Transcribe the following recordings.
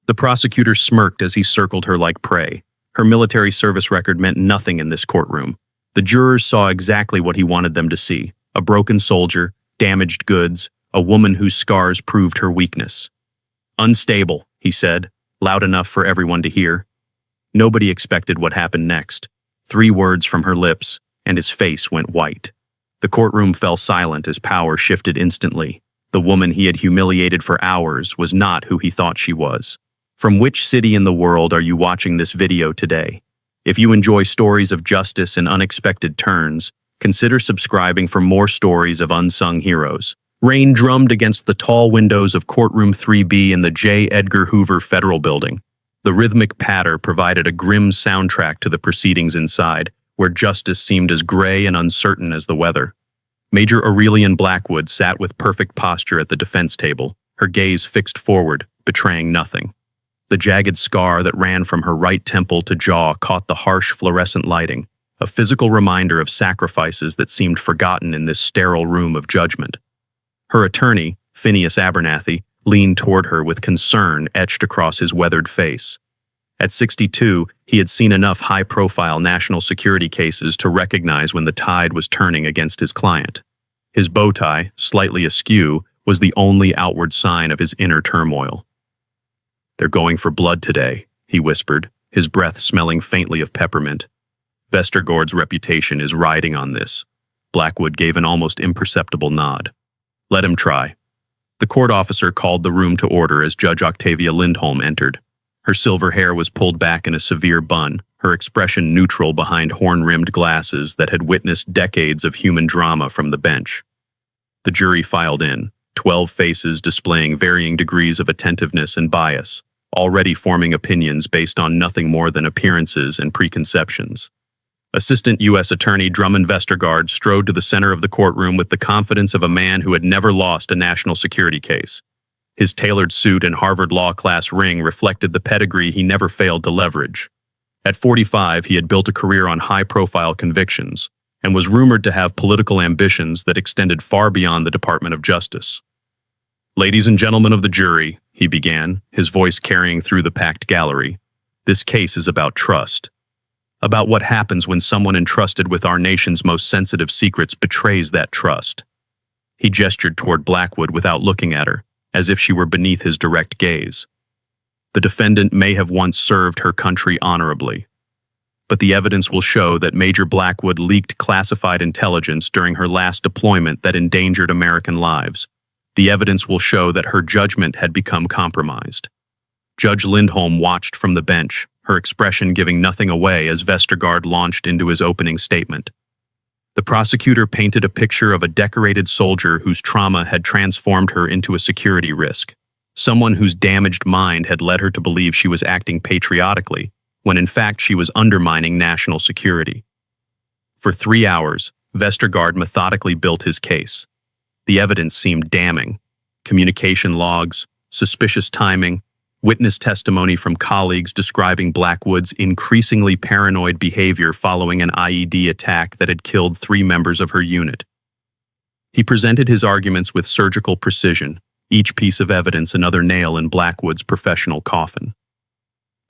The prosecutor smirked as he circled her like prey. Her military service record meant nothing in this courtroom. The jurors saw exactly what he wanted them to see: a broken soldier, damaged goods, a woman whose scars proved her weakness. "Unstable," he said, loud enough for everyone to hear. Nobody expected what happened next. 3 words from her lips, and his face went white. The courtroom fell silent as power shifted instantly. The woman he had humiliated for hours was not who he thought she was. From which city in the world are you watching this video today? If you enjoy stories of justice and unexpected turns, consider subscribing for more stories of unsung heroes. Rain drummed against the tall windows of Courtroom 3B in the J. Edgar Hoover Federal Building. The rhythmic patter provided a grim soundtrack to the proceedings inside, where justice seemed as gray and uncertain as the weather. Major Aurelian Blackwood sat with perfect posture at the defense table, her gaze fixed forward, betraying nothing. The jagged scar that ran from her right temple to jaw caught the harsh fluorescent lighting, a physical reminder of sacrifices that seemed forgotten in this sterile room of judgment. Her attorney, Phineas Abernathy, leaned toward her with concern etched across his weathered face. At 62, he had seen enough high-profile national security cases to recognize when the tide was turning against his client. His bow tie, slightly askew, was the only outward sign of his inner turmoil. "They're going for blood today," he whispered, his breath smelling faintly of peppermint. "Vestergaard's reputation is riding on this." Blackwood gave an almost imperceptible nod. "Let him try." The court officer called the room to order as Judge Octavia Lindholm entered. Her silver hair was pulled back in a severe bun, her expression neutral behind horn-rimmed glasses that had witnessed decades of human drama from the bench. The jury filed in, 12 faces displaying varying degrees of attentiveness and bias, already forming opinions based on nothing more than appearances and preconceptions. Assistant U.S. Attorney Drummond Vestergaard strode to the center of the courtroom with the confidence of a man who had never lost a national security case. His tailored suit and Harvard Law class ring reflected the pedigree he never failed to leverage. At 45, he had built a career on high-profile convictions and was rumored to have political ambitions that extended far beyond the Department of Justice. "Ladies and gentlemen of the jury," he began, his voice carrying through the packed gallery, "this case is about trust. About what happens when someone entrusted with our nation's most sensitive secrets betrays that trust." He gestured toward Blackwood without looking at her, as if she were beneath his direct gaze. The defendant may have once served her country honorably, but the evidence will show that Major Blackwood leaked classified intelligence during her last deployment that endangered American lives. The evidence will show that her judgment had become compromised. Judge Lindholm watched from the bench, her expression giving nothing away as Vestergaard launched into his opening statement. The prosecutor painted a picture of a decorated soldier whose trauma had transformed her into a security risk, someone whose damaged mind had led her to believe she was acting patriotically, when in fact she was undermining national security. For 3 hours, Vestergaard methodically built his case. The evidence seemed damning: communication logs, suspicious timing, witness testimony from colleagues describing Blackwood's increasingly paranoid behavior following an IED attack that had killed 3 members of her unit. He presented his arguments with surgical precision, each piece of evidence another nail in Blackwood's professional coffin.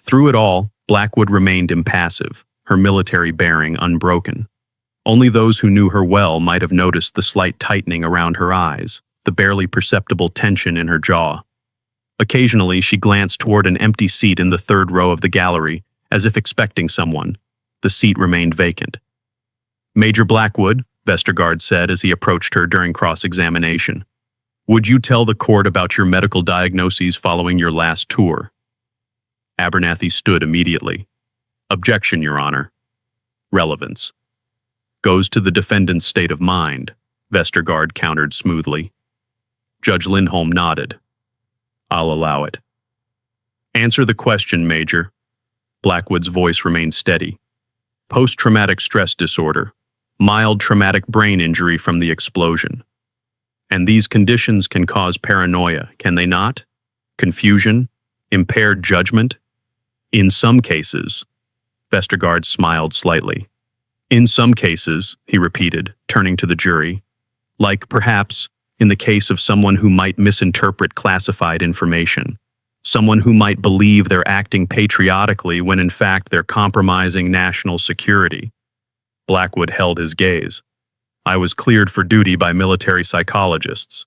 Through it all, Blackwood remained impassive, her military bearing unbroken. Only those who knew her well might have noticed the slight tightening around her eyes, the barely perceptible tension in her jaw. Occasionally, she glanced toward an empty seat in the 3rd row of the gallery, as if expecting someone. The seat remained vacant. "Major Blackwood," Vestergaard said as he approached her during cross-examination, "would you tell the court about your medical diagnoses following your last tour?" Abernathy stood immediately. "Objection, Your Honor." "Relevance goes to the defendant's state of mind," Vestergaard countered smoothly. Judge Lindholm nodded. "I'll allow it." "Answer the question, Major." Blackwood's voice remained steady. "Post-traumatic stress disorder, mild traumatic brain injury from the explosion. And these conditions can cause paranoia, can they not? Confusion, impaired judgment? In some cases." Vestergaard smiled slightly. "In some cases," he repeated, turning to the jury, "like, perhaps, in the case of someone who might misinterpret classified information, Someone who might believe they're acting patriotically when in fact they're compromising national security. Blackwood held his gaze. I was cleared for duty by military psychologists.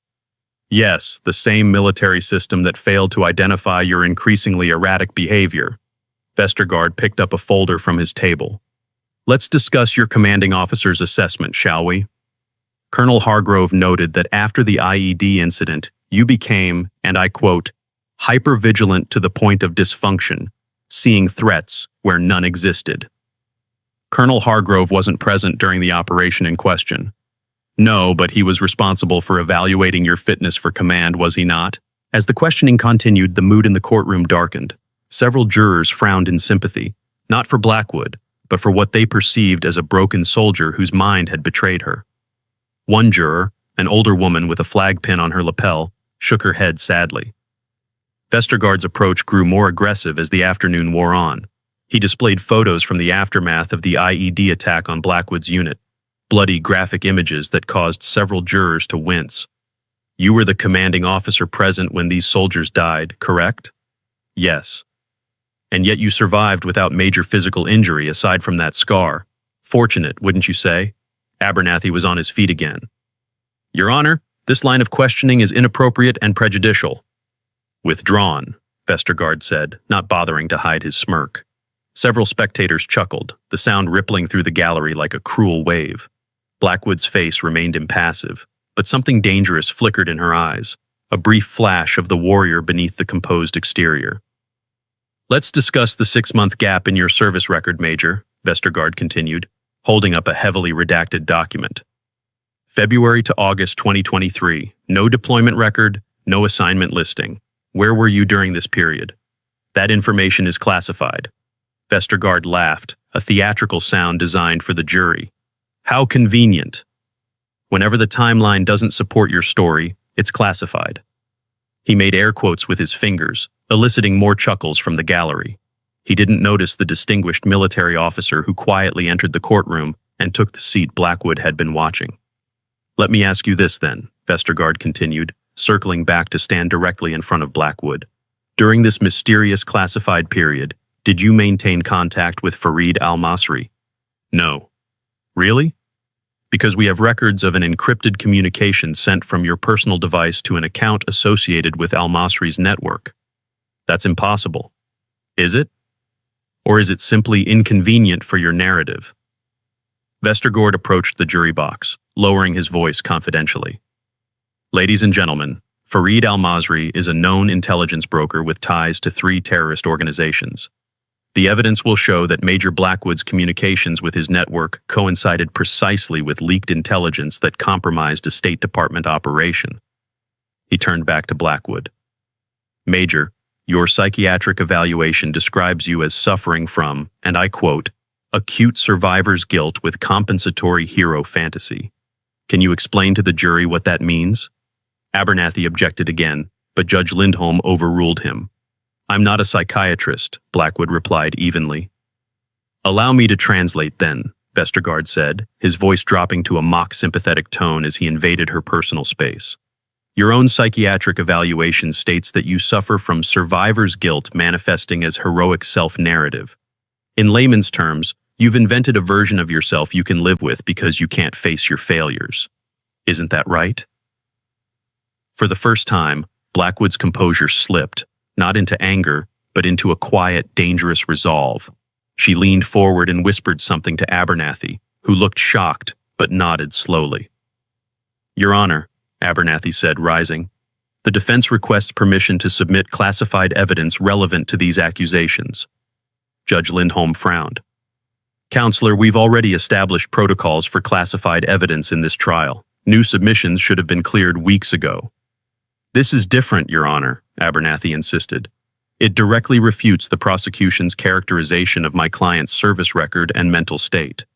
Yes, the same military system that failed to identify your increasingly erratic behavior. Vestergaard picked up a folder from his table. Let's discuss your commanding officer's assessment, shall we? Colonel Hargrove noted that after the IED incident, you became, and I quote, hypervigilant to the point of dysfunction, seeing threats where none existed. Colonel Hargrove wasn't present during the operation in question. No, but he was responsible for evaluating your fitness for command, was he not? As the questioning continued, the mood in the courtroom darkened. Several jurors frowned in sympathy, not for Blackwood, but for what they perceived as a broken soldier whose mind had betrayed her. One juror, an older woman with a flag pin on her lapel, shook her head sadly. Vestergaard's approach grew more aggressive as the afternoon wore on. He displayed photos from the aftermath of the IED attack on Blackwood's unit, bloody graphic images that caused several jurors to wince. You were the commanding officer present when these soldiers died, correct? Yes. And yet you survived without major physical injury aside from that scar. Fortunate, wouldn't you say? Abernathy was on his feet again. Your Honor, this line of questioning is inappropriate and prejudicial. Withdrawn, Vestergaard said, not bothering to hide his smirk. Several spectators chuckled, the sound rippling through the gallery like a cruel wave. Blackwood's face remained impassive, but something dangerous flickered in her eyes, a brief flash of the warrior beneath the composed exterior. Let's discuss the 6-month gap in your service record, Major, Vestergaard continued, holding up a heavily redacted document. February to August 2023, no deployment record, no assignment listing. Where were you during this period? That information is classified. Vestergaard laughed, a theatrical sound designed for the jury. How convenient. Whenever the timeline doesn't support your story, it's classified. He made air quotes with his fingers, eliciting more chuckles from the gallery. He didn't notice the distinguished military officer who quietly entered the courtroom and took the seat Blackwood had been watching. Let me ask you this then, Vestergaard continued, circling back to stand directly in front of Blackwood. During this mysterious classified period, did you maintain contact with Fareed al-Masri? No. Really? Because we have records of an encrypted communication sent from your personal device to an account associated with al-Masri's network. That's impossible. Is it? Or is it simply inconvenient for your narrative? Vestergaard approached the jury box, lowering his voice confidentially. Ladies and gentlemen, Fareed al-Masri is a known intelligence broker with ties to 3 terrorist organizations. The evidence will show that Major Blackwood's communications with his network coincided precisely with leaked intelligence that compromised a State Department operation. He turned back to Blackwood. Major, your psychiatric evaluation describes you as suffering from, and I quote, acute survivor's guilt with compensatory hero fantasy. Can you explain to the jury what that means? Abernathy objected again, but Judge Lindholm overruled him. I'm not a psychiatrist, Blackwood replied evenly. Allow me to translate then, Vestergaard said, his voice dropping to a mock-sympathetic tone as he invaded her personal space. Your own psychiatric evaluation states that you suffer from survivor's guilt manifesting as heroic self-narrative. In layman's terms, you've invented a version of yourself you can live with because you can't face your failures. Isn't that right? For the first time, Blackwood's composure slipped, not into anger, but into a quiet, dangerous resolve. She leaned forward and whispered something to Abernathy, who looked shocked, but nodded slowly. Your Honor, Abernathy said, rising, the defense requests permission to submit classified evidence relevant to these accusations. Judge Lindholm frowned. Counselor, we've already established protocols for classified evidence in this trial. New submissions should have been cleared weeks ago. This is different, Your Honor, Abernathy insisted. It directly refutes the prosecution's characterization of my client's service record and mental state.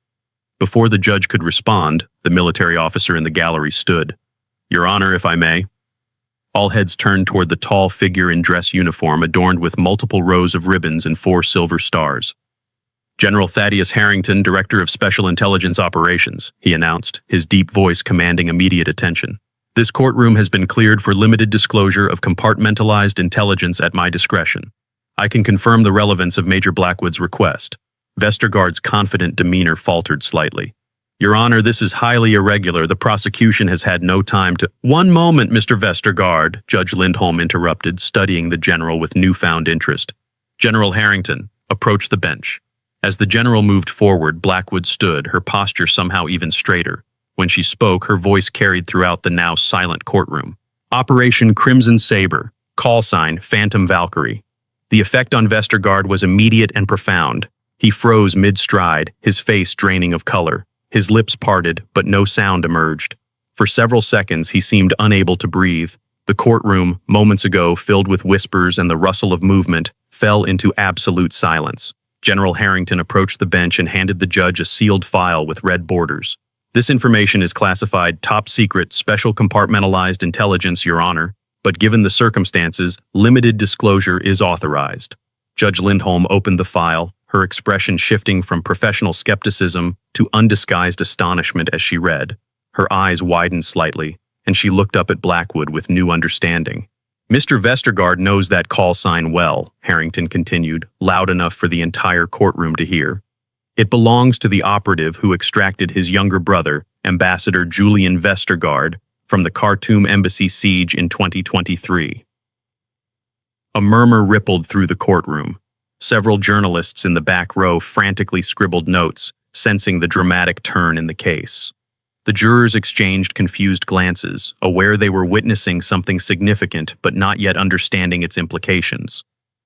Before the judge could respond, the military officer in the gallery stood. Your Honor, if I may. All heads turned toward the tall figure in dress uniform adorned with multiple rows of ribbons and 4 silver stars. General Thaddeus Harrington, Director of Special Intelligence Operations, he announced, his deep voice commanding immediate attention. This courtroom has been cleared for limited disclosure of compartmentalized intelligence at my discretion. I can confirm the relevance of Major Blackwood's request. Vestergaard's confident demeanor faltered slightly. Your Honor, this is highly irregular. The prosecution has had no time to— One moment, Mr. Vestergaard, Judge Lindholm interrupted, studying the general with newfound interest. General Harrington, approach the bench. As the general moved forward, Blackwood stood, her posture somehow even straighter. When she spoke, her voice carried throughout the now silent courtroom. Operation Crimson Saber. Call sign, Phantom Valkyrie. The effect on Vestergaard was immediate and profound. He froze mid-stride, his face draining of color. His lips parted, but no sound emerged. For several seconds, he seemed unable to breathe. The courtroom, moments ago filled with whispers and the rustle of movement, fell into absolute silence. General Harrington approached the bench and handed the judge a sealed file with red borders. This information is classified top secret, special compartmentalized intelligence, Your Honor, but given the circumstances, limited disclosure is authorized. Judge Lindholm opened the file, her expression shifting from professional skepticism to undisguised astonishment as she read. Her eyes widened slightly, and she looked up at Blackwood with new understanding. Mr. Vestergaard knows that call sign well, Harrington continued, loud enough for the entire courtroom to hear. It belongs to the operative who extracted his younger brother, Ambassador Julian Vestergaard, from the Khartoum embassy siege in 2023. A murmur rippled through the courtroom. Several journalists in the back row frantically scribbled notes, sensing the dramatic turn in the case. The jurors exchanged confused glances, aware they were witnessing something significant but not yet understanding its implications.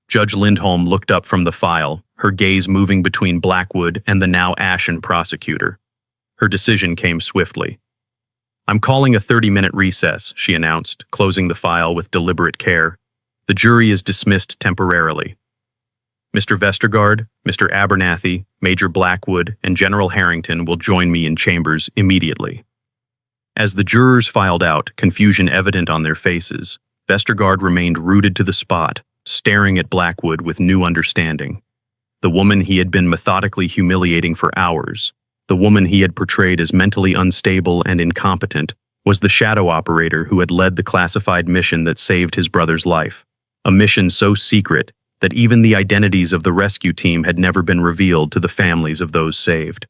Judge Lindholm looked up from the file, her gaze moving between Blackwood and the now ashen prosecutor. Her decision came swiftly. I'm calling a 30-minute recess, she announced, closing the file with deliberate care. The jury is dismissed temporarily. Mr. Vestergaard, Mr. Abernathy, Major Blackwood, and General Harrington will join me in chambers immediately. As the jurors filed out, confusion evident on their faces, Vestergaard remained rooted to the spot, staring at Blackwood with new understanding. The woman he had been methodically humiliating for hours, the woman he had portrayed as mentally unstable and incompetent, was the shadow operator who had led the classified mission that saved his brother's life. A mission so secret that even the identities of the rescue team had never been revealed to the families of those saved.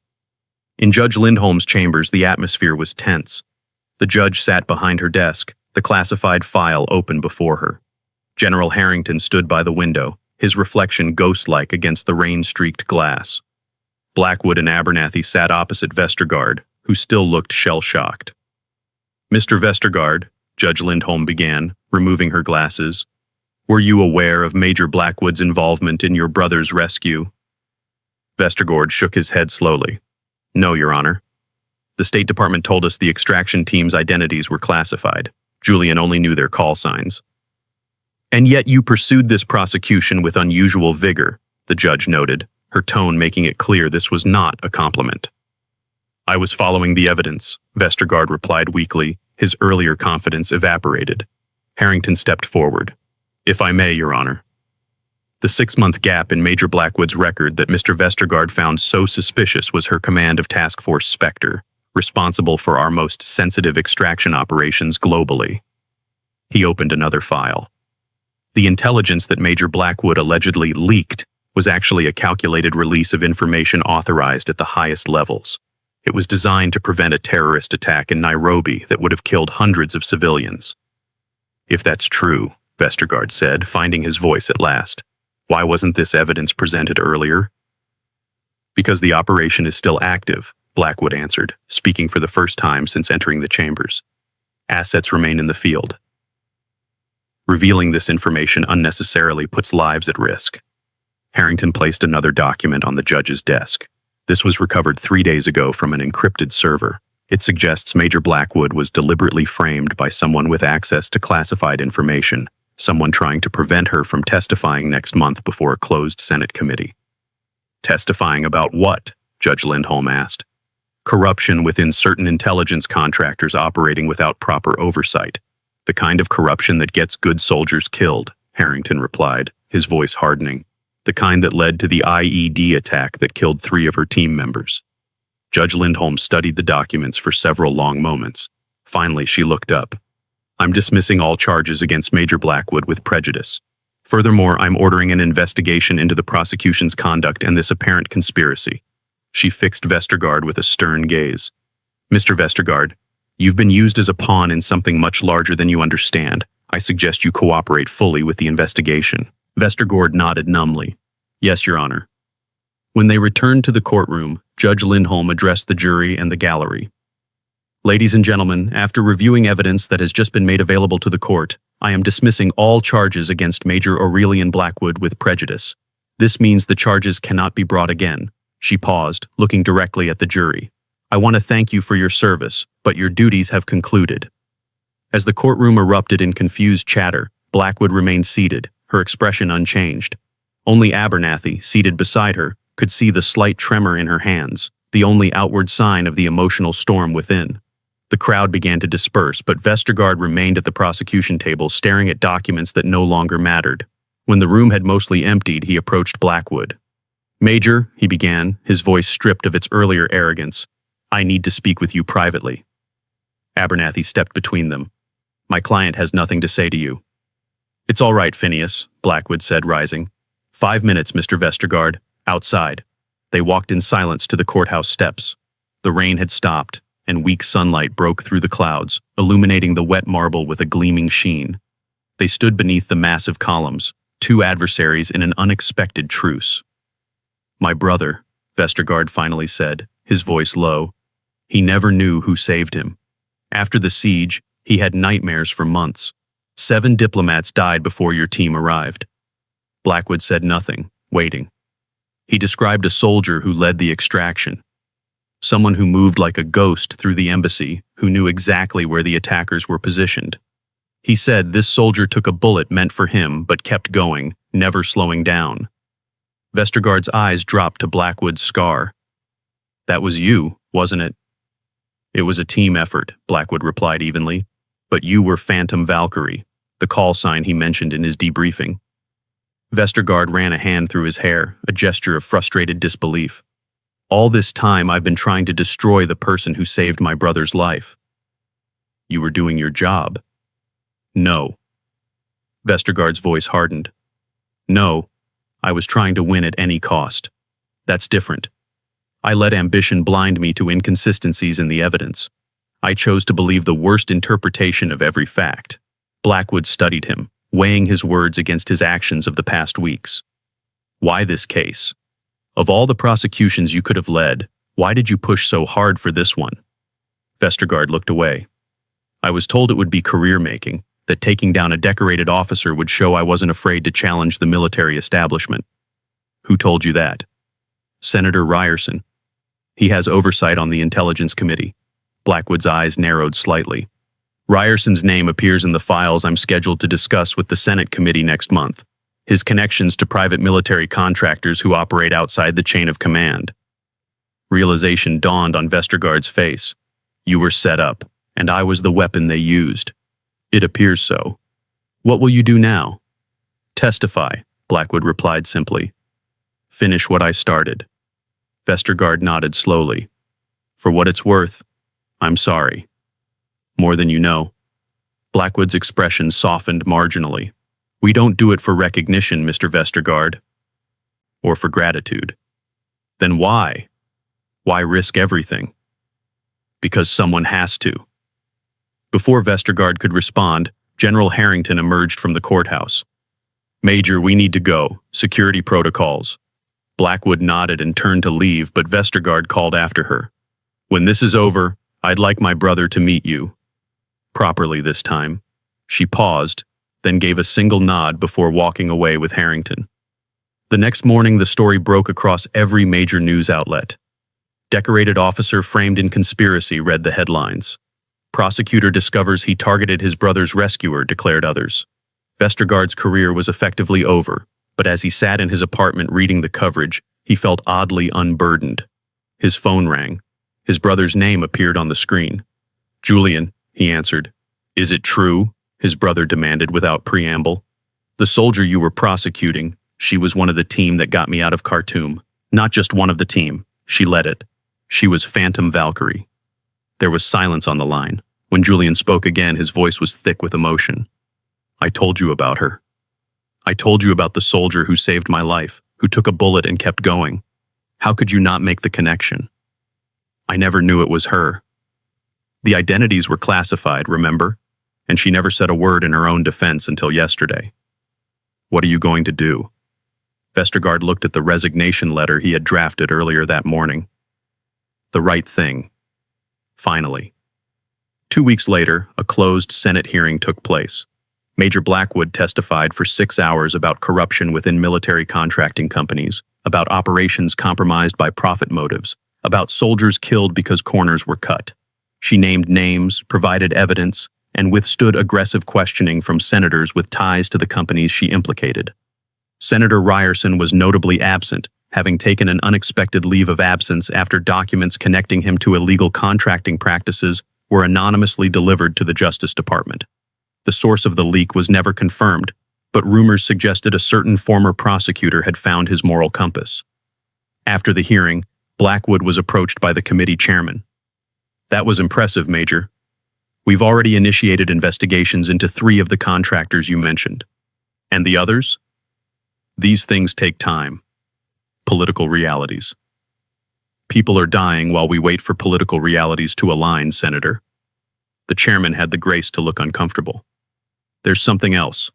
In Judge Lindholm's chambers, the atmosphere was tense. The judge sat behind her desk, the classified file open before her. General Harrington stood by the window, his reflection ghost-like against the rain-streaked glass. Blackwood and Abernathy sat opposite Vestergaard, who still looked shell-shocked. Mr. Vestergaard, Judge Lindholm began, removing her glasses, were you aware of Major Blackwood's involvement in your brother's rescue? Vestergaard shook his head slowly. No, Your Honor. The State Department told us the extraction team's identities were classified. Julian only knew their call signs. And yet you pursued this prosecution with unusual vigor, the judge noted, her tone making it clear this was not a compliment. I was following the evidence, Vestergaard replied weakly, his earlier confidence evaporated. Harrington stepped forward. If I may, Your Honor. The 6-month gap in Major Blackwood's record that Mr. Vestergaard found so suspicious was her command of Task Force Spectre, responsible for our most sensitive extraction operations globally. He opened another file. The intelligence that Major Blackwood allegedly leaked was actually a calculated release of information authorized at the highest levels. It was designed to prevent a terrorist attack in Nairobi that would have killed hundreds of civilians. If that's true, Vestergaard said, finding his voice at last, why wasn't this evidence presented earlier? Because the operation is still active, Blackwood answered, speaking for the first time since entering the chambers. Assets remain in the field. Revealing this information unnecessarily puts lives at risk. Harrington placed another document on the judge's desk. This was recovered 3 days ago from an encrypted server. It suggests Major Blackwood was deliberately framed by someone with access to classified information, someone trying to prevent her from testifying next month before a closed Senate committee. Testifying about what? Judge Lindholm asked. Corruption within certain intelligence contractors operating without proper oversight. The kind of corruption that gets good soldiers killed, Harrington replied, his voice hardening. The kind that led to the IED attack that killed 3 of her team members. Judge Lindholm studied the documents for several long moments. Finally, she looked up, I'm dismissing all charges against Major Blackwood with prejudice. Furthermore, I'm ordering an investigation into the prosecution's conduct and this apparent conspiracy. She fixed Vestergaard with a stern gaze. Mr. Vestergaard, you've been used as a pawn in something much larger than you understand. I suggest you cooperate fully with the investigation. Vestergaard nodded numbly. Yes, Your Honor. When they returned to the courtroom, Judge Lindholm addressed the jury and the gallery. Ladies and gentlemen, after reviewing evidence that has just been made available to the court, I am dismissing all charges against Major Aurelian Blackwood with prejudice. This means the charges cannot be brought again. She paused, looking directly at the jury. I want to thank you for your service, but your duties have concluded. As the courtroom erupted in confused chatter, Blackwood remained seated, her expression unchanged. Only Abernathy, seated beside her, could see the slight tremor in her hands, the only outward sign of the emotional storm within. The crowd began to disperse, but Vestergaard remained at the prosecution table staring at documents that no longer mattered. When the room had mostly emptied, he approached Blackwood. Major, he began, his voice stripped of its earlier arrogance, I need to speak with you privately. Abernathy stepped between them. My client has nothing to say to you. It's all right, Phineas, Blackwood said, rising. 5 minutes, Mr. Vestergaard. Outside. They walked in silence to the courthouse steps. The rain had stopped, and weak sunlight broke through the clouds, illuminating the wet marble with a gleaming sheen. They stood beneath the massive columns, two adversaries in an unexpected truce. My brother, Vestergaard finally said, his voice low. He never knew who saved him. After the siege, he had nightmares for months. 7 diplomats died before your team arrived. Blackwood said nothing, waiting. He described a soldier who led the extraction. Someone who moved like a ghost through the embassy, who knew exactly where the attackers were positioned. He said this soldier took a bullet meant for him but kept going, never slowing down. Vestergaard's eyes dropped to Blackwood's scar. That was you, wasn't it? It was a team effort, Blackwood replied evenly. But you were Phantom Valkyrie, the call sign he mentioned in his debriefing. Vestergaard ran a hand through his hair, a gesture of frustrated disbelief. All this time I've been trying to destroy the person who saved my brother's life. You were doing your job. No. Vestergaard's voice hardened. No, I was trying to win at any cost. That's different. I let ambition blind me to inconsistencies in the evidence. I chose to believe the worst interpretation of every fact. Blackwood studied him, weighing his words against his actions of the past weeks. Why this case? Of all the prosecutions you could have led, why did you push so hard for this one? Vestergaard looked away. I was told it would be career-making, that taking down a decorated officer would show I wasn't afraid to challenge the military establishment. Who told you that? Senator Ryerson. He has oversight on the Intelligence Committee. Blackwood's eyes narrowed slightly. Ryerson's name appears in the files I'm scheduled to discuss with the Senate committee next month. His connections to private military contractors who operate outside the chain of command. Realization dawned on Vestergaard's face. You were set up, and I was the weapon they used. It appears so. What will you do now? Testify, Blackwood replied simply. Finish what I started. Vestergaard nodded slowly. For what it's worth, I'm sorry. More than you know. Blackwood's expression softened marginally. We don't do it for recognition, Mr. Vestergaard. Or for gratitude. Then why? Why risk everything? Because someone has to. Before Vestergaard could respond, General Harrington emerged from the courthouse. Major, we need to go. Security protocols. Blackwood nodded and turned to leave, but Vestergaard called after her. When this is over, I'd like my brother to meet you. Properly this time. She paused, then gave a single nod before walking away with Harrington. The next morning, the story broke across every major news outlet. Decorated officer framed in conspiracy read the headlines. Prosecutor discovers he targeted his brother's rescuer, declared others. Vestergaard's career was effectively over, but as he sat in his apartment reading the coverage, he felt oddly unburdened. His phone rang. His brother's name appeared on the screen. Julian, he answered. Is it true? His brother demanded without preamble. The soldier you were prosecuting, she was one of the team that got me out of Khartoum. Not just one of the team, she led it. She was Phantom Valkyrie. There was silence on the line. When Julian spoke again, his voice was thick with emotion. I told you about her. I told you about the soldier who saved my life, who took a bullet and kept going. How could you not make the connection? I never knew it was her. The identities were classified, remember? And she never said a word in her own defense until yesterday. What are you going to do? Vestergaard looked at the resignation letter he had drafted earlier that morning. The right thing. Finally. 2 weeks later, a closed Senate hearing took place. Major Blackwood testified for 6 hours about corruption within military contracting companies, about operations compromised by profit motives, about soldiers killed because corners were cut. She named names, provided evidence, and withstood aggressive questioning from senators with ties to the companies she implicated. Senator Ryerson was notably absent, having taken an unexpected leave of absence after documents connecting him to illegal contracting practices were anonymously delivered to the Justice Department. The source of the leak was never confirmed, but rumors suggested a certain former prosecutor had found his moral compass. After the hearing, Blackwood was approached by the committee chairman. That was impressive, Major. We've already initiated investigations into 3 of the contractors you mentioned. And the others? These things take time. Political realities. People are dying while we wait for political realities to align, Senator. The chairman had the grace to look uncomfortable. There's something else.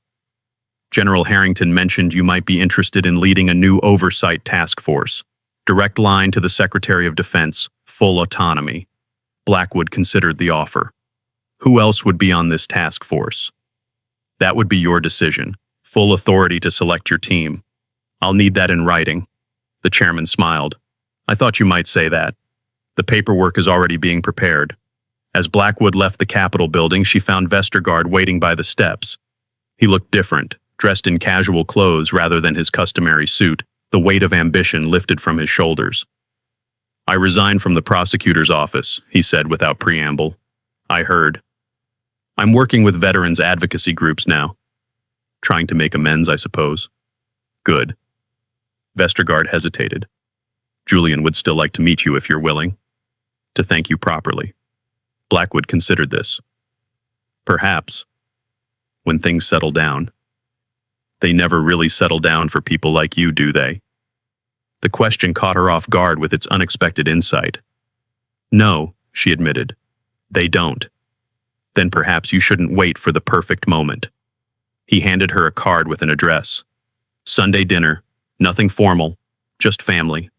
General Harrington mentioned you might be interested in leading a new oversight task force. Direct line to the Secretary of Defense, full autonomy. Blackwood considered the offer. Who else would be on this task force? That would be your decision. Full authority to select your team. I'll need that in writing. The chairman smiled. I thought you might say that. The paperwork is already being prepared. As Blackwood left the Capitol building, she found Vestergaard waiting by the steps. He looked different, dressed in casual clothes rather than his customary suit, the weight of ambition lifted from his shoulders. I resigned from the prosecutor's office, he said without preamble. I heard. I'm working with veterans advocacy groups now. Trying to make amends, I suppose. Good. Vestergaard hesitated. Julian would still like to meet you if you're willing. To thank you properly. Blackwood considered this. Perhaps. When things settle down. They never really settle down for people like you, do they? The question caught her off guard with its unexpected insight. No, she admitted. They don't. Then perhaps you shouldn't wait for the perfect moment. He handed her a card with an address. Sunday dinner, nothing formal, just family.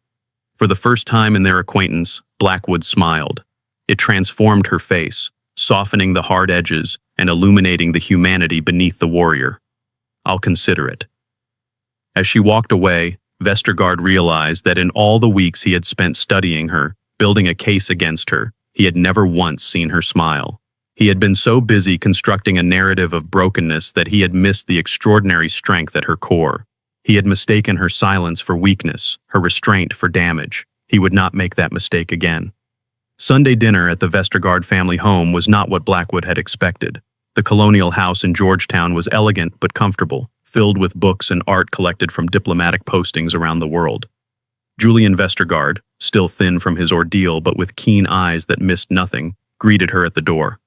For the first time in their acquaintance, Blackwood smiled. It transformed her face, softening the hard edges and illuminating the humanity beneath the warrior. I'll consider it. As she walked away, Vestergaard realized that in all the weeks he had spent studying her, building a case against her, he had never once seen her smile. He had been so busy constructing a narrative of brokenness that he had missed the extraordinary strength at her core. He had mistaken her silence for weakness, her restraint for damage. He would not make that mistake again. Sunday dinner at the Vestergaard family home was not what Blackwood had expected. The colonial house in Georgetown was elegant but comfortable, filled with books and art collected from diplomatic postings around the world. Julian Vestergaard, still thin from his ordeal but with keen eyes that missed nothing, greeted her at the door.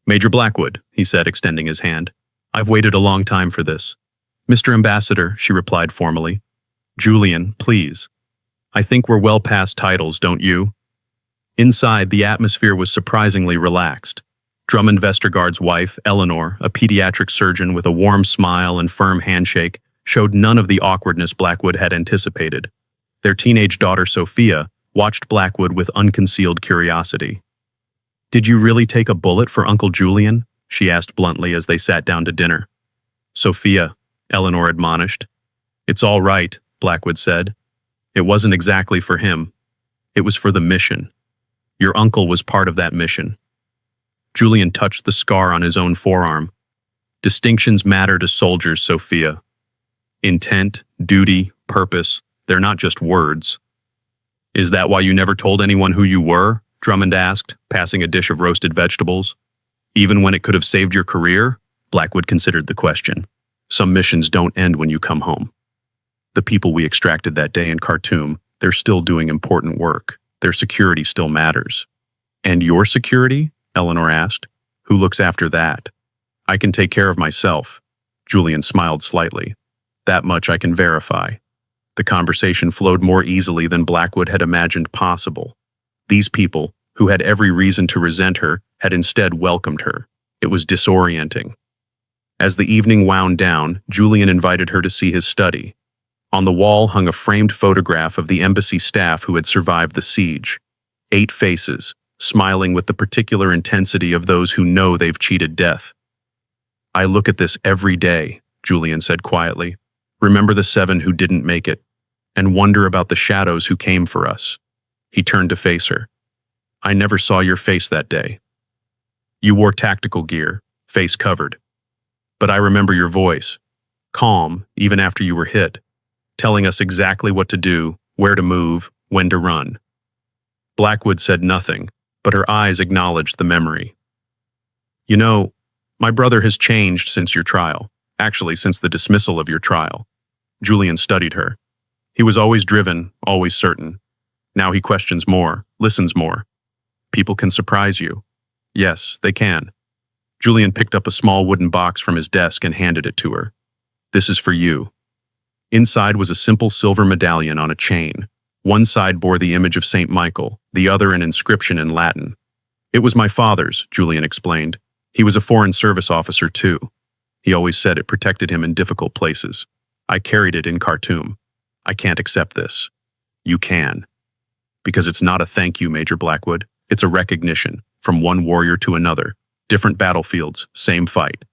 Major Blackwood, he said, extending his hand. I've waited a long time for this. Mr. Ambassador, she replied formally. Julian, please. I think we're well past titles, don't you? Inside, the atmosphere was surprisingly relaxed. Drummond Vestergaard's wife, Eleanor, a pediatric surgeon with a warm smile and firm handshake, showed none of the awkwardness Blackwood had anticipated. Their teenage daughter, Sophia, watched Blackwood with unconcealed curiosity. Did you really take a bullet for Uncle Julian? She asked bluntly as they sat down to dinner. Sophia, Eleanor admonished. It's all right, Blackwood said. It wasn't exactly for him. It was for the mission. Your uncle was part of that mission. Julian touched the scar on his own forearm. Distinctions matter to soldiers, Sophia. Intent, duty, purpose, they're not just words. Is that why you never told anyone who you were? Drummond asked, passing a dish of roasted vegetables. Even when it could have saved your career? Blackwood considered the question. Some missions don't end when you come home. The people we extracted that day in Khartoum, they're still doing important work. Their security still matters. And your security? Eleanor asked. Who looks after that? I can take care of myself. Julian smiled slightly. That much I can verify. The conversation flowed more easily than Blackwood had imagined possible. These people, who had every reason to resent her, had instead welcomed her. It was disorienting. As the evening wound down, Julian invited her to see his study. On the wall hung a framed photograph of the embassy staff who had survived the siege. 8 faces, smiling with the particular intensity of those who know they've cheated death. I look at this every day, Julian said quietly. Remember the 7 who didn't make it, and wonder about the shadows who came for us. He turned to face her. I never saw your face that day. You wore tactical gear, face covered. But I remember your voice, calm even after you were hit, telling us exactly what to do, where to move, when to run. Blackwood said nothing, but her eyes acknowledged the memory. You know, my brother has changed since your trial, actually since the dismissal of your trial. Julian studied her. He was always driven, always certain. Now he questions more, listens more. People can surprise you. Yes, they can. Julian picked up a small wooden box from his desk and handed it to her. This is for you. Inside was a simple silver medallion on a chain. One side bore the image of St. Michael, the other an inscription in Latin. It was my father's, Julian explained. He was a foreign service officer too. He always said it protected him in difficult places. I carried it in Khartoum. I can't accept this. You can. Because it's not a thank you, Major Blackwood. It's a recognition, from one warrior to another. Different battlefields, same fight.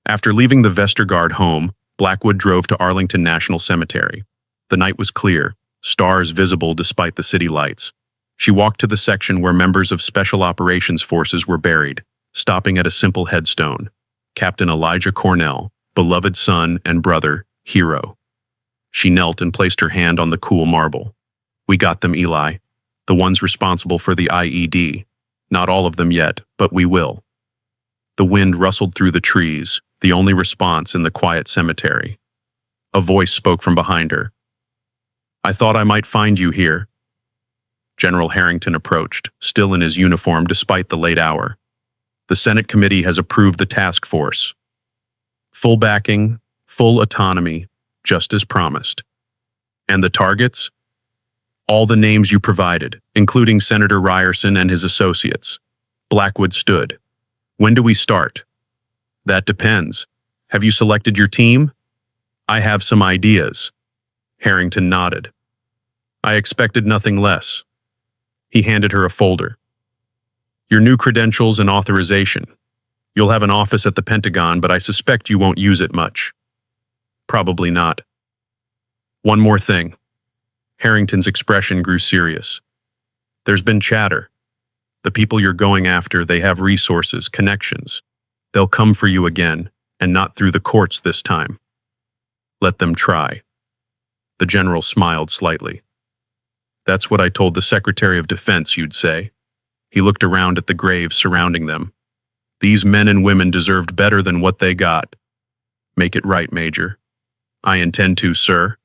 After leaving the Vestergaard home, Blackwood drove to Arlington National Cemetery. The night was clear, stars visible despite the city lights. She walked to the section where members of Special Operations Forces were buried, stopping at a simple headstone. Captain Elijah Cornell, beloved son and brother, hero. She knelt and placed her hand on the cool marble. We got them, Eli. The ones responsible for the IED. Not all of them yet, but we will. The wind rustled through the trees, the only response in the quiet cemetery. A voice spoke from behind her. I thought I might find you here. General Harrington approached, still in his uniform despite the late hour. The Senate committee has approved the task force. Full backing, full autonomy, just as promised. And the targets? All the names you provided, including Senator Ryerson and his associates. Blackwood stood. When do we start? That depends. Have you selected your team? I have some ideas. Harrington nodded. I expected nothing less. He handed her a folder. Your new credentials and authorization. You'll have an office at the Pentagon, but I suspect you won't use it much. Probably not. One more thing. Harrington's expression grew serious. There's been chatter. The people you're going after, they have resources, connections. They'll come for you again, and not through the courts this time. Let them try. The general smiled slightly. That's what I told the Secretary of Defense you'd say. He looked around at the graves surrounding them. These men and women deserved better than what they got. Make it right, Major. I intend to, sir.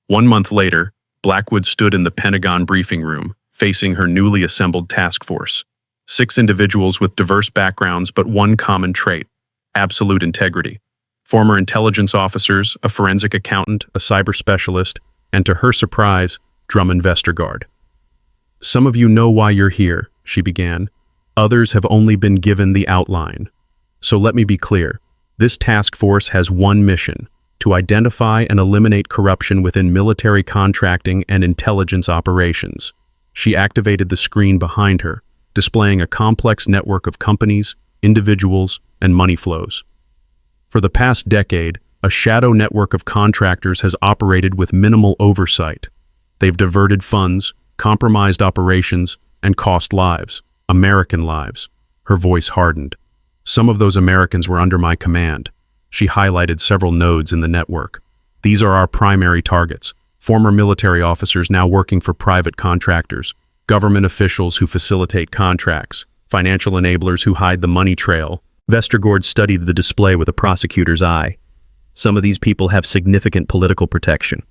1 month later, Blackwood stood in the Pentagon briefing room, facing her newly assembled task force. 6 individuals with diverse backgrounds but one common trait: absolute integrity. Former intelligence officers, a forensic accountant, a cyber specialist, and to her surprise, Drummond Vestergaard. Some of you know why you're here, she began. Others have only been given the outline. So let me be clear. This task force has one mission: to identify and eliminate corruption within military contracting and intelligence operations. She activated the screen behind her, displaying a complex network of companies, individuals, and money flows. For the past decade, a shadow network of contractors has operated with minimal oversight. They've diverted funds, compromised operations, and cost lives, American lives. Her voice hardened. Some of those Americans were under my command. She highlighted several nodes in the network. These are our primary targets: former military officers now working for private contractors, government officials who facilitate contracts, financial enablers who hide the money trail. Vestergaard studied the display with a prosecutor's eye. Some of these people have significant political protection.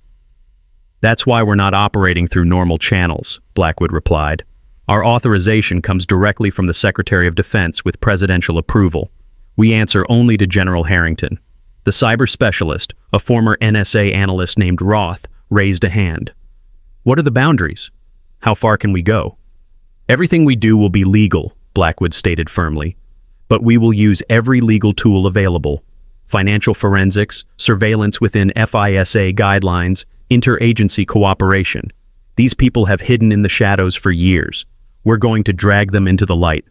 That's why we're not operating through normal channels, Blackwood replied. Our authorization comes directly from the Secretary of Defense with presidential approval. We answer only to General Harrington. The cyber specialist, a former NSA analyst named Roth, raised a hand. What are the boundaries? How far can we go? Everything we do will be legal, Blackwood stated firmly. But we will use every legal tool available. Financial forensics, surveillance within FISA guidelines, interagency cooperation. These people have hidden in the shadows for years. We're going to drag them into the light.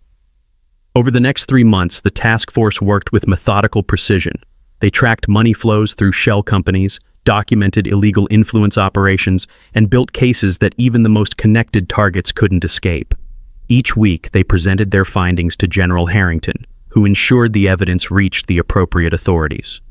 Over the next 3 months, the task force worked with methodical precision. They tracked money flows through shell companies, documented illegal influence operations, and built cases that even the most connected targets couldn't escape. Each week, they presented their findings to General Harrington, who ensured the evidence reached the appropriate authorities.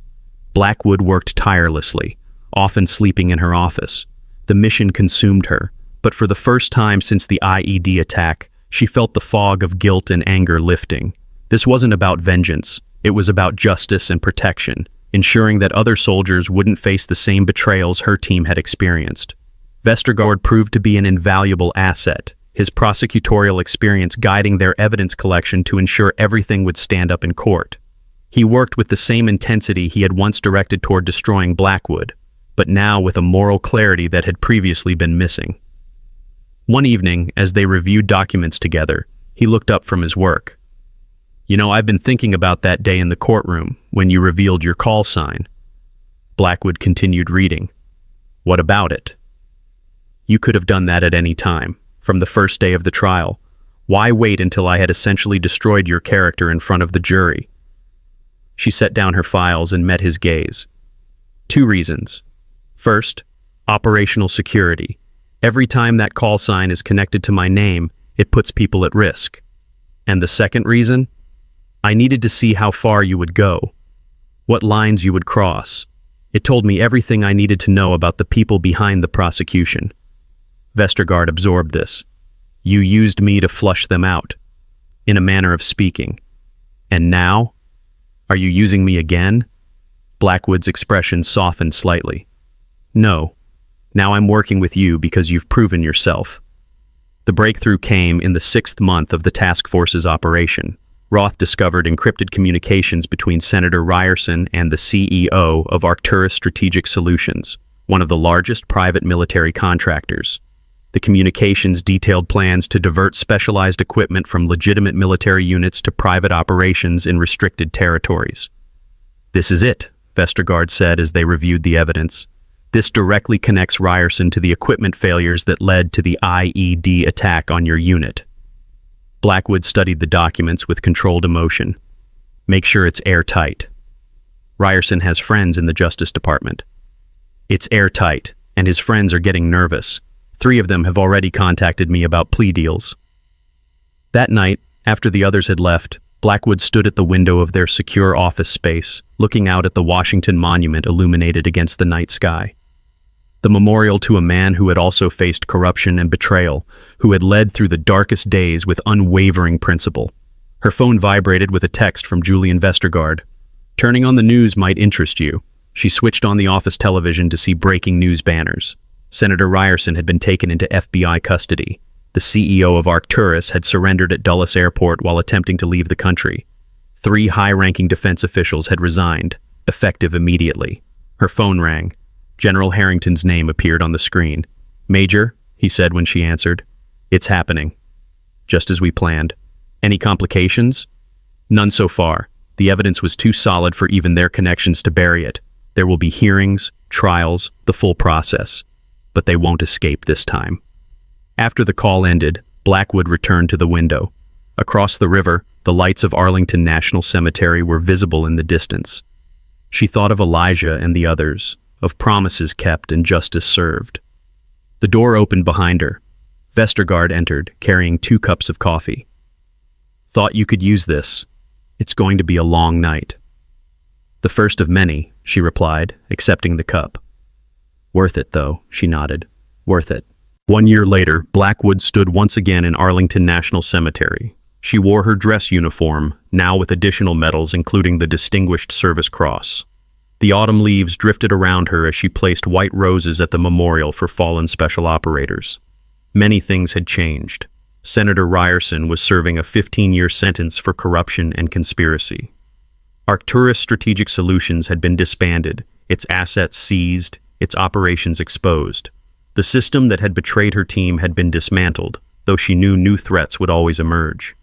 Blackwood worked tirelessly, often sleeping in her office. The mission consumed her, but for the first time since the IED attack, she felt the fog of guilt and anger lifting. This wasn't about vengeance. It was about justice and protection, ensuring that other soldiers wouldn't face the same betrayals her team had experienced. Vestergaard proved to be an invaluable asset, his prosecutorial experience guiding their evidence collection to ensure everything would stand up in court. He worked with the same intensity he had once directed toward destroying Blackwood, but now with a moral clarity that had previously been missing. One evening, as they reviewed documents together, he looked up from his work. You know, I've been thinking about that day in the courtroom when you revealed your call sign. Blackwood continued reading. What about it? You could have done that at any time, from the first day of the trial. Why wait until I had essentially destroyed your character in front of the jury? She set down her files and met his gaze. 2 reasons. First, operational security. Every time that call sign is connected to my name, it puts people at risk. And the second reason? I needed to see how far you would go, what lines you would cross. It told me everything I needed to know about the people behind the prosecution. Vestergaard absorbed this. You used me to flush them out, in a manner of speaking. And now? Are you using me again? Blackwood's expression softened slightly. No. Now I'm working with you because you've proven yourself. The breakthrough came in the 6th month of the task force's operation. Roth discovered encrypted communications between Senator Ryerson and the CEO of Arcturus Strategic Solutions, one of the largest private military contractors. The communications detailed plans to divert specialized equipment from legitimate military units to private operations in restricted territories. This is it, Vestergaard said as they reviewed the evidence. This directly connects Ryerson to the equipment failures that led to the IED attack on your unit. Blackwood studied the documents with controlled emotion. Make sure it's airtight. Ryerson has friends in the Justice Department. It's airtight, and his friends are getting nervous. 3 of them have already contacted me about plea deals. That night, after the others had left, Blackwood stood at the window of their secure office space, looking out at the Washington Monument illuminated against the night sky. The memorial to a man who had also faced corruption and betrayal, who had led through the darkest days with unwavering principle. Her phone vibrated with a text from Julian Vestergaard. Turning on the news might interest you. She switched on the office television to see breaking news banners. Senator Ryerson had been taken into FBI custody. The CEO of Arcturus had surrendered at Dulles Airport while attempting to leave the country. 3 high-ranking defense officials had resigned, effective immediately. Her phone rang. General Harrington's name appeared on the screen. Major, he said when she answered. It's happening. Just as we planned. Any complications? None so far. The evidence was too solid for even their connections to bury it. There will be hearings, trials, the full process. But they won't escape this time. After the call ended, Blackwood returned to the window. Across the river, the lights of Arlington National Cemetery were visible in the distance. She thought of Elijah and the others, of promises kept and justice served. The door opened behind her. Vestergaard entered, carrying 2 cups of coffee. Thought you could use this. It's going to be a long night. The first of many, she replied, accepting the cup. Worth it, though, she nodded. Worth it. 1 year later, Blackwood stood once again in Arlington National Cemetery. She wore her dress uniform, now with additional medals including the Distinguished Service Cross. The autumn leaves drifted around her as she placed white roses at the memorial for fallen special operators. Many things had changed. Senator Ryerson was serving a 15-year sentence for corruption and conspiracy. Arcturus Strategic Solutions had been disbanded, its assets seized, its operations exposed. The system that had betrayed her team had been dismantled, though she knew new threats would always emerge.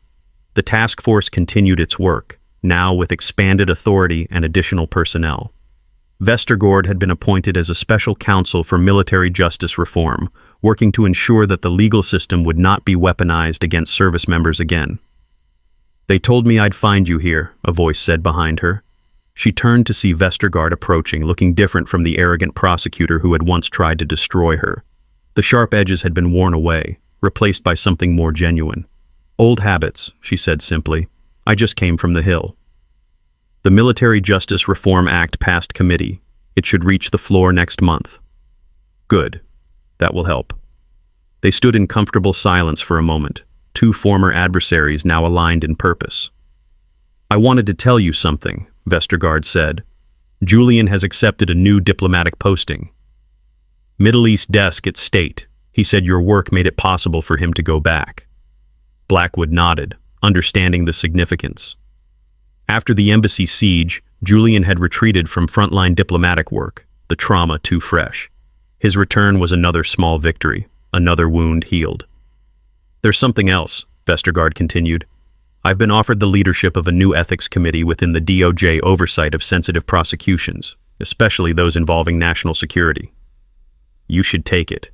The task force continued its work, now with expanded authority and additional personnel. Vestergaard had been appointed as a special counsel for military justice reform, working to ensure that the legal system would not be weaponized against service members again. "They told me I'd find you here," a voice said behind her. She turned to see Vestergaard approaching, looking different from the arrogant prosecutor who had once tried to destroy her. The sharp edges had been worn away, replaced by something more genuine. "Old habits," she said simply. "I just came from the Hill." The Military Justice Reform Act passed committee. It should reach the floor next month. Good. That will help. They stood in comfortable silence for a moment, two former adversaries now aligned in purpose. "I wanted to tell you something," Vestergaard said. "Julian has accepted a new diplomatic posting. Middle East desk at State. He said your work made it possible for him to go back." Blackwood nodded, understanding the significance. After the embassy siege, Julian had retreated from frontline diplomatic work, the trauma too fresh. His return was another small victory, another wound healed. "There's something else," Vestergaard continued. "I've been offered the leadership of a new ethics committee within the DOJ oversight of sensitive prosecutions, especially those involving national security. You should take it.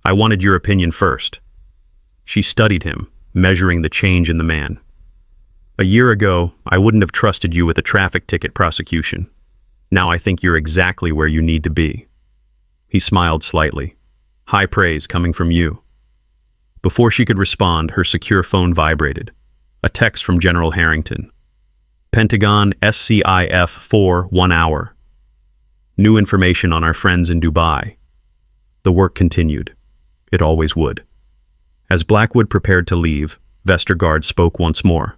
I wanted your opinion first." She studied him, measuring the change in the man. "A year ago, I wouldn't have trusted you with a traffic ticket prosecution. Now I think you're exactly where you need to be." He smiled slightly. High praise coming from you. Before she could respond, her secure phone vibrated. A text from General Harrington. "Pentagon SCIF 4, 1 hour. New information on our friends in Dubai." The work continued. It always would. As Blackwood prepared to leave, Vestergaard spoke once more.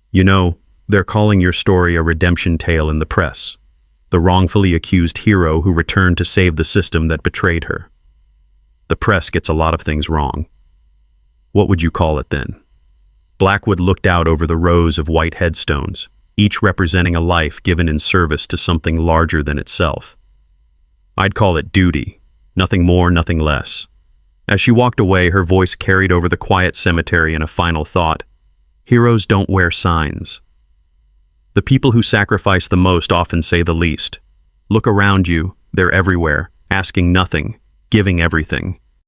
"You know, they're calling your story a redemption tale in the press. The wrongfully accused hero who returned to save the system that betrayed her. The press gets a lot of things wrong. What would you call it then?" Blackwood looked out over the rows of white headstones, each representing a life given in service to something larger than itself. "I'd call it duty. Nothing more, nothing less." As she walked away, her voice carried over the quiet cemetery in a final thought. Heroes don't wear signs. The people who sacrifice the most often say the least. Look around you, they're everywhere, asking nothing, giving everything.